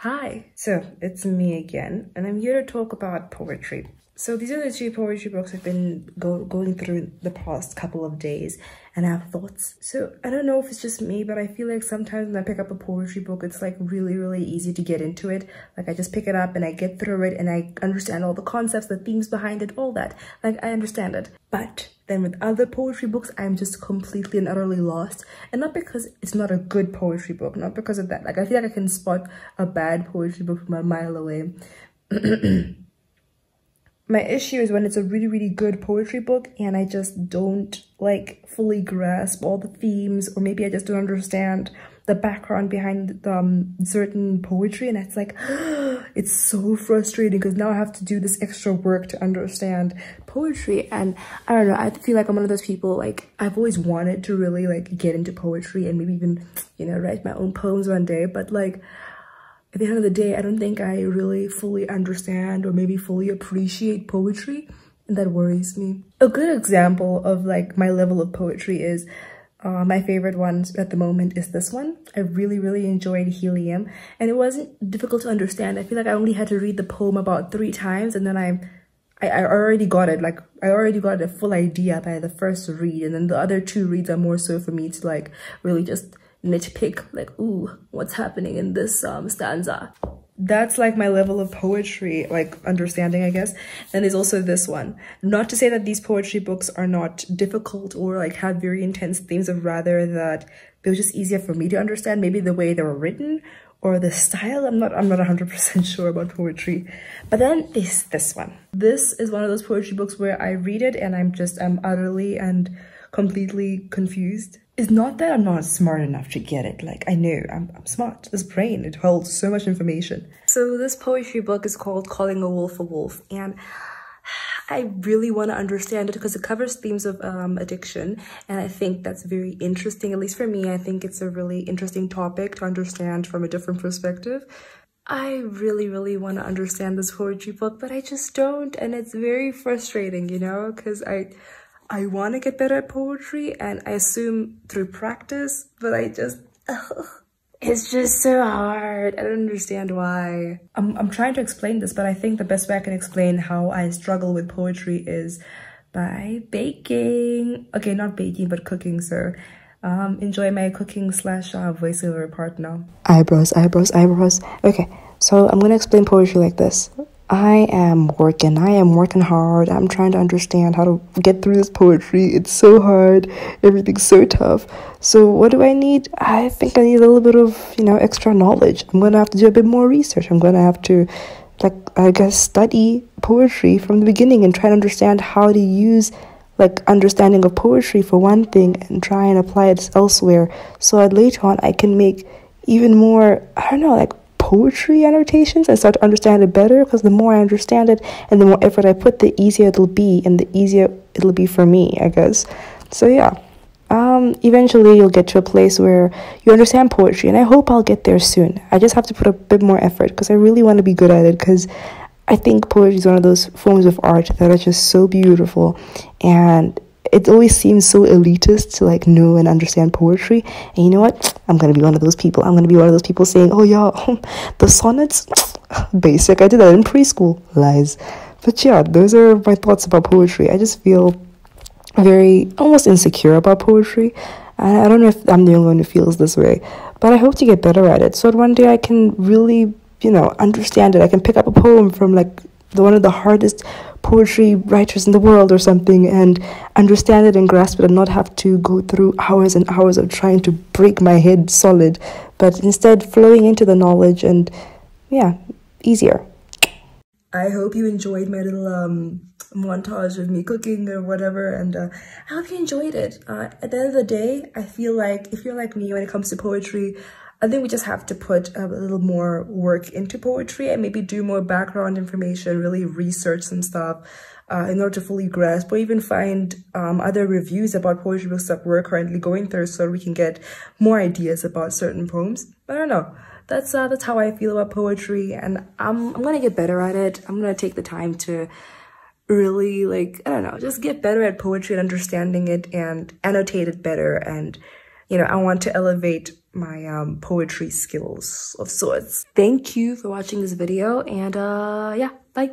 Hi, so it's me again, and I'm here to talk about poetry. So these are the two poetry books I've been going through the past couple of days, and I have thoughts. So I don't know if it's just me, but I feel like sometimes when I pick up a poetry book, it's like really easy to get into it. Like I just pick it up and I get through it and I understand all the concepts, the themes behind it, all that. Like I understand it. But then with other poetry books, I'm just completely and utterly lost. And not because it's not a good poetry book, not because of that. Like I feel like I can spot a bad poetry book from a mile away. My issue is when it's a really good poetry book and I just don't like fully grasp all the themes, or maybe I just don't understand the background behind certain poetry, and it's like it's so frustrating because now I have to do this extra work to understand poetry. And I don't know, I feel like I'm one of those people, like I've always wanted to really like get into poetry and maybe even, you know, write my own poems one day, but like at the end of the day, I don't think I really fully understand or maybe fully appreciate poetry, and that worries me. A good example of like my level of poetry is my favorite ones at the moment is this one. I really enjoyed Helium, and it wasn't difficult to understand. I feel like I only had to read the poem about 3 times, and then I already got it. Like I already got a full idea by the first read, and then the other 2 reads are more so for me to like really just nitpick, like, ooh, what's happening in this stanza. That's like my level of poetry, like understanding, I guess. And there's also this one. Not to say that these poetry books are not difficult or like have very intense themes, but rather that they're just easier for me to understand. Maybe the way they were written or the style. I'm not 100% sure about poetry. But then there's this one. This is one of those poetry books where I read it and I'm utterly and completely confused. It's not that I'm not smart enough to get it. Like, I know I'm smart. This brain, it holds so much information. So this poetry book is called Calling a Wolf, and I really want to understand it because it covers themes of addiction, and I think that's very interesting. At least for me, I think it's a really interesting topic to understand from a different perspective. I really want to understand this poetry book, but I just don't, and it's very frustrating, you know, because I want to get better at poetry, and I assume through practice, but it's just so hard. I don't understand why. I'm trying to explain this, but I think the best way I can explain how I struggle with poetry is by baking. Okay, not baking, but cooking, so enjoy my cooking / voiceover part now. Eyebrows. Okay, so I'm gonna explain poetry like this. I am working hard. I'm trying to understand how to get through this poetry. It's so hard. Everything's so tough. So what do I need? I think I need a little bit of, you know, extra knowledge. I'm going to have to do a bit more research. I'm going to have to, like, I guess, study poetry from the beginning and try to understand how to use, like, understanding of poetry for one thing and try and apply it elsewhere. So that later on I can make even more, I don't know, like, poetry annotations and start to understand it better, because the more I understand it and the more effort I put, the easier it'll be, and the easier it'll be for me, I guess. So yeah, eventually you'll get to a place where you understand poetry, and I hope I'll get there soon. I just have to put a bit more effort because I really want to be good at it, because I think poetry is one of those forms of art that are just so beautiful, and it always seems so elitist to like know and understand poetry. And you know what? I'm going to be one of those people. I'm going to be one of those people saying, oh yeah, the sonnets, basic. I did that in preschool. Lies. But yeah, those are my thoughts about poetry. I just feel very almost insecure about poetry. And I don't know if I'm the only one who feels this way, but I hope to get better at it. So that one day I can really, you know, understand it. I can pick up a poem from like one of the hardest poetry writers in the world or something and understand it and grasp it, and not have to go through hours and hours of trying to break my head solid, but instead flowing into the knowledge, and yeah, easier. I hope you enjoyed my little montage of me cooking or whatever, and I hope you enjoyed it. At the end of the day, I feel like if you're like me when it comes to poetry, I think we just have to put a little more work into poetry and maybe do more background information, really research some stuff in order to fully grasp, or even find other reviews about poetry books that we're currently going through, so we can get more ideas about certain poems. I don't know. That's how I feel about poetry, and I'm gonna get better at it. I'm gonna take the time to really, like, I don't know, just get better at poetry and understanding it and annotate it better and you know, I want to elevate my poetry skills of sorts. Thank you for watching this video, and yeah, bye.